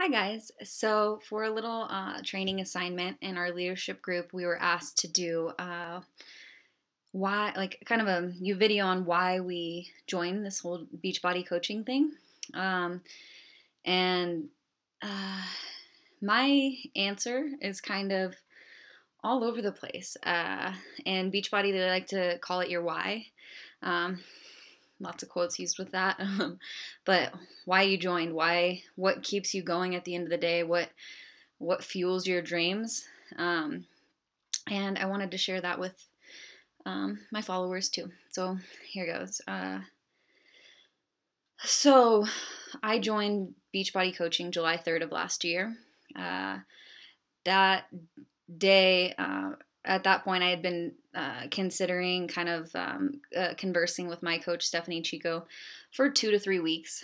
Hi guys. So for a little training assignment in our leadership group, we were asked to do why, like, kind of a new video on why we joined this whole Beachbody coaching thing. Um, and uh, my answer is kind of all over the place. And Beachbody, they like to call it your why. Um, Lots of quotes used with that. But why you joined, what keeps you going at the end of the day, what fuels your dreams. And I wanted to share that with my followers too. So here goes. So I joined Beachbody Coaching July 3rd of last year. That day, at that point, I had been considering kind of conversing with my coach, Stephanie Chico, for 2 to 3 weeks,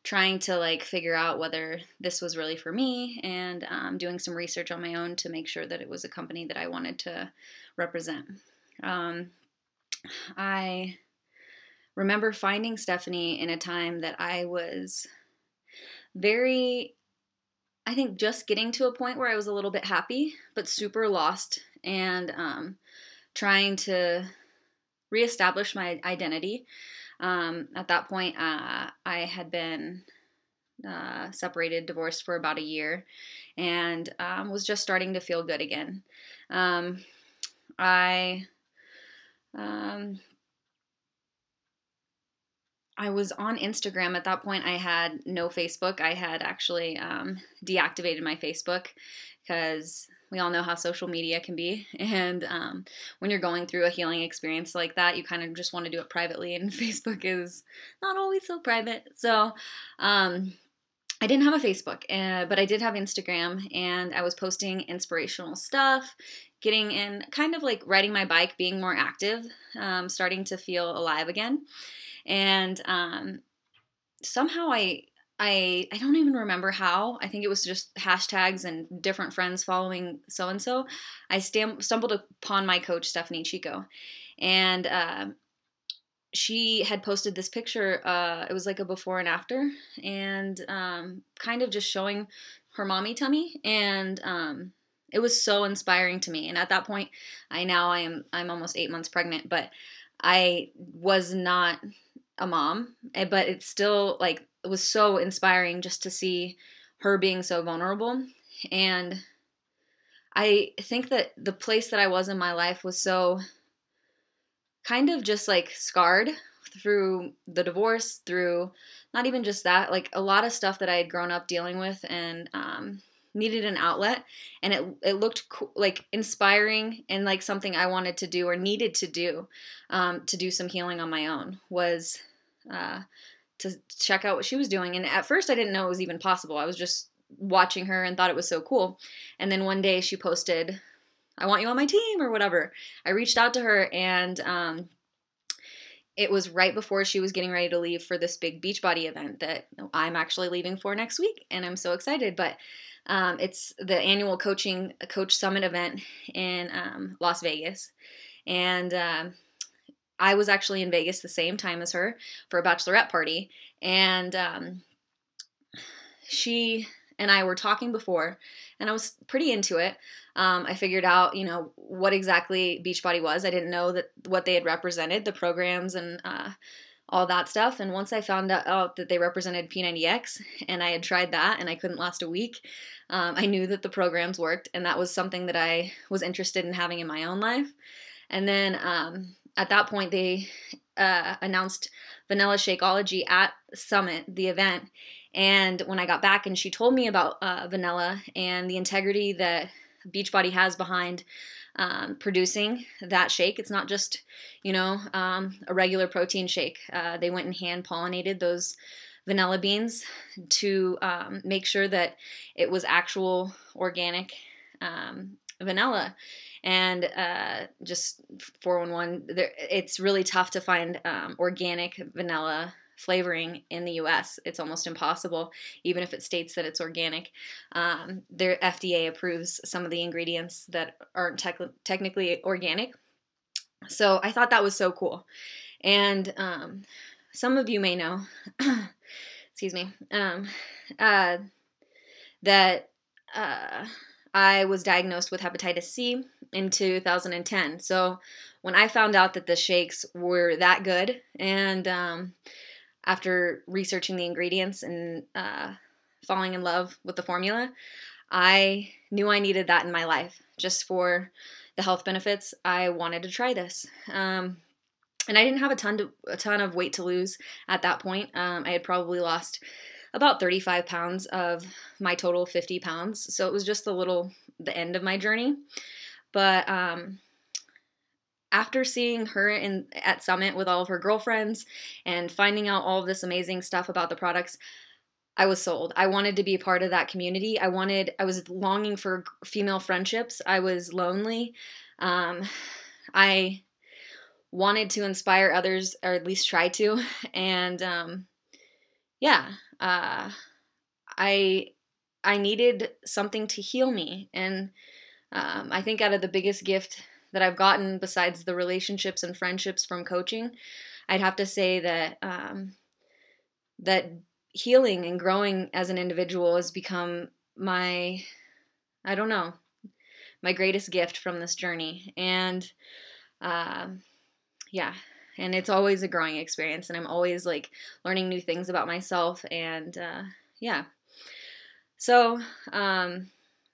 trying to like figure out whether this was really for me, and doing some research on my own to make sure that it was a company that I wanted to represent. I remember finding Stephanie in a time that I was I think just getting to a point where I was a little bit happy, but super lost, and trying to reestablish my identity. At that point, I had been separated, divorced for about a year, and was just starting to feel good again. I I was on Instagram. At that point, I had no Facebook. I had actually deactivated my Facebook because we all know how social media can be. And when you're going through a healing experience like that, you kind of just want to do it privately, and Facebook is not always so private. So I didn't have a Facebook, but I did have Instagram, and I was posting inspirational stuff, getting in, kind of like riding my bike, being more active, starting to feel alive again. And somehow I don't even remember how. I think it was just hashtags and different friends following so and so. I stumbled upon my coach, Stephanie Chico, and she had posted this picture. It was like a before and after, and kind of just showing her mommy tummy, and it was so inspiring to me. And at that point, I'm almost 8 months pregnant, but I was not a mom, but it's still like it was so inspiring just to see her being so vulnerable. And I think that the place that I was in my life was so kind of just like scarred through the divorce, through not even just that, like a lot of stuff that I had grown up dealing with, and needed an outlet. And it looked like inspiring, and like something I wanted to do or needed to do some healing on my own, was to check out what she was doing. And at first I didn't know it was even possible. I was just watching her and thought it was so cool. And then one day she posted, "I want you on my team," or whatever. I reached out to her, and it was right before she was getting ready to leave for this big Beachbody event that I'm actually leaving for next week, and I'm so excited. But it's the annual Coach Summit event in Las Vegas, and I was actually in Vegas the same time as her for a bachelorette party, and she and I were talking before, and I was pretty into it. I figured out, what exactly Beachbody was. I didn't know what they had represented, the programs and all that stuff. And once I found out that they represented P90X, and I had tried that, and I couldn't last a week, I knew that the programs worked, and that was something that I was interested in having in my own life. And then at that point, they announced Vanilla Shakeology at Summit, the event. And when I got back and she told me about vanilla and the integrity that Beachbody has behind producing that shake, it's not just, a regular protein shake. They went and hand pollinated those vanilla beans to make sure that it was actual organic vanilla. And just 411, it's really tough to find organic vanilla flavoring in the US. It's almost impossible, even if it states that it's organic. Their FDA approves some of the ingredients that aren't technically organic. So I thought that was so cool. And some of you may know, excuse me, that I was diagnosed with hepatitis C in 2010. So when I found out that the shakes were that good, and after researching the ingredients and falling in love with the formula, I knew I needed that in my life just for the health benefits. I wanted to try this. And I didn't have a ton of weight to lose at that point. I had probably lost about 35 pounds of my total 50 pounds. So it was just the end of my journey. But after seeing her at Summit with all of her girlfriends and finding out all of this amazing stuff about the products, I was sold. I wanted to be a part of that community. I was longing for female friendships. I was lonely. I wanted to inspire others, or at least try to. And I needed something to heal me. And I think out of the biggest gift that I've gotten, besides the relationships and friendships from coaching, I'd have to say that that healing and growing as an individual has become my greatest gift from this journey. And and it's always a growing experience, and I'm always like learning new things about myself. And so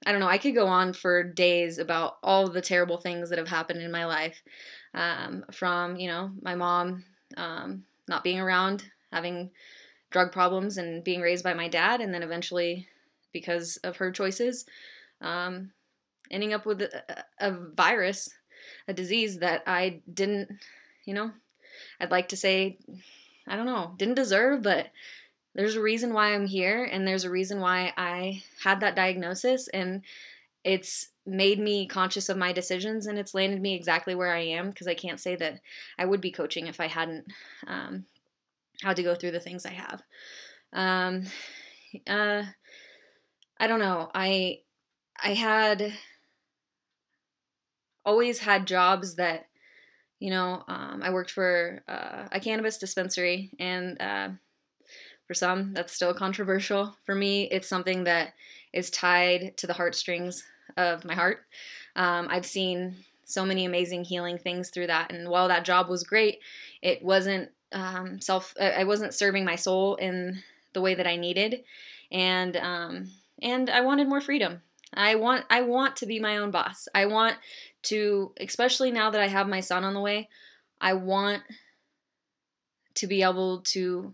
I don't know, I could go on for days about all the terrible things that have happened in my life, from my mom not being around, having drug problems, and being raised by my dad, and then eventually, because of her choices, ending up with a virus, a disease that I didn't, I'd like to say, I don't know, didn't deserve, but there's a reason why I'm here, and there's a reason why I had that diagnosis, and it's made me conscious of my decisions, and it's landed me exactly where I am, because I can't say that I would be coaching if I hadn't had to go through the things I have. I don't know. I had always had jobs that, I worked for a cannabis dispensary, and for some, that's still controversial. For me, it's something that is tied to the heartstrings of my heart. I've seen so many amazing healing things through that, and while that job was great, it wasn't I wasn't serving my soul in the way that I needed, and I wanted more freedom. I want to be my own boss. I want to, especially now that I have my son on the way, I want to be able to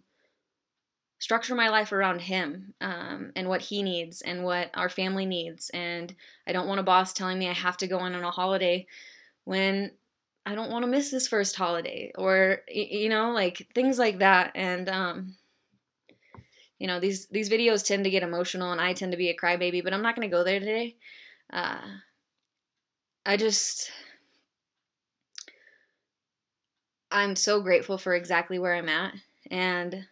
structure my life around him, and what he needs and what our family needs. And I don't want a boss telling me I have to go in on a holiday when I don't want to miss this first holiday, or, like things like that. And, these videos tend to get emotional, and I tend to be a crybaby, but I'm not going to go there today. I'm so grateful for exactly where I'm at, and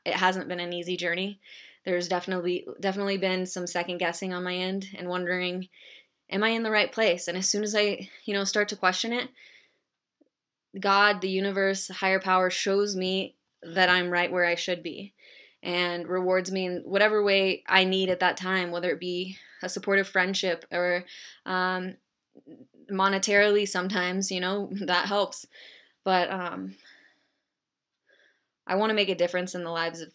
it hasn't been an easy journey. There's definitely been some second guessing on my end, and wondering, am I in the right place? And as soon as I, start to question it, God, the universe, higher power shows me that I'm right where I should be, and rewards me in whatever way I need at that time, whether it be a supportive friendship, or monetarily sometimes, that helps. But I want to make a difference in the lives of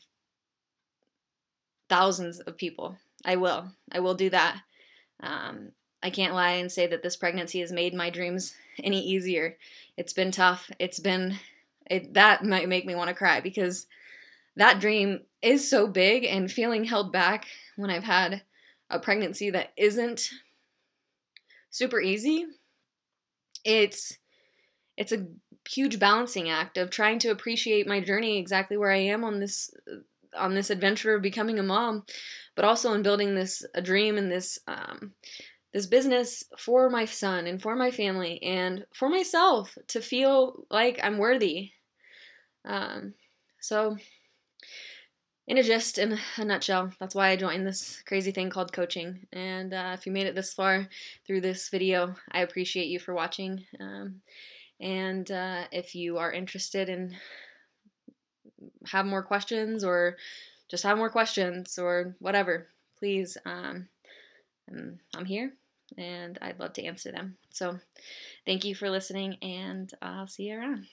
thousands of people. I will do that. I can't lie and say that this pregnancy has made my dreams any easier. It's been tough. That might make me want to cry, because that dream is so big, and feeling held back when I've had a pregnancy that isn't super easy. It's a huge balancing act of trying to appreciate my journey exactly where I am on this adventure of becoming a mom, but also in building a dream and this business for my son and for my family and for myself, to feel like I'm worthy. So in a nutshell, that's why I joined this crazy thing called coaching. And if you made it this far through this video, I appreciate you for watching. And if you are interested and have more questions, or just have more questions or whatever, please, I'm here and I'd love to answer them. So thank you for listening, and I'll see you around.